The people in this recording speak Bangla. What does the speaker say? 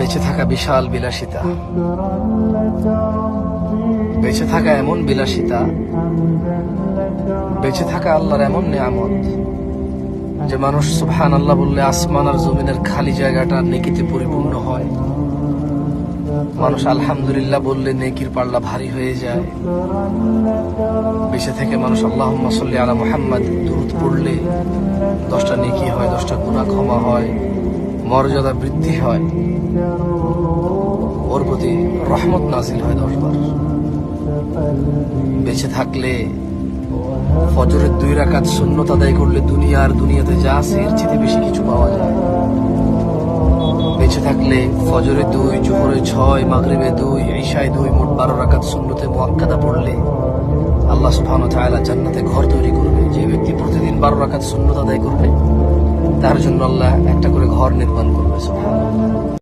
বেঁচে থাকা বিশাল বিলাসিতা, বেঁচে থাকা এমন বিলাসিতা, বেঁচে থাকা আল্লাহর এমন নিয়ামত যে মানুষ সুবহানাল্লাহ বললে আসমান আর জমিনের খালি জায়গাটা নেকিতে পরিপূর্ণ হয়। মানুষ আলহামদুলিল্লাহ বললে নেকির পাল্লা ভারী হয়ে যায়। বেঁচে থেকে মানুষ আল্লাহুম্মা সাল্লি আলা মুহাম্মাদ দুরূদ পড়লে 10টা নেকি হয়, 10টা গুনাহ ক্ষমা হয়, মর্যাদা বৃদ্ধি হয়, ওর প্রতি রহমত নাজিল হয় 10 বার। বেঁচে থাকলে ফজরের 2 রাকাত সুন্নত আদায় করলে দুনিয়াতে যা আছে এর চেয়ে বেশি কিছু পাওয়া যায়। বেঁচে থাকলে ফজরে 2, জোহরে 6, মাগরিবে 2, ইশায় 2, মোট 12 রাকাত সুন্নতে মুআক্কাদা পড়লে আল্লাহ সুবহানাহু ওয়া তাআলা জান্নাতে ঘর তৈরি করবে। যে ব্যক্তি প্রতিদিন 12 রাকাত সুন্নত আদায় করবে তার জন্য আল্লাহ একটা করে ঘর নির্মাণ করবে। সুবহানাল্লাহ।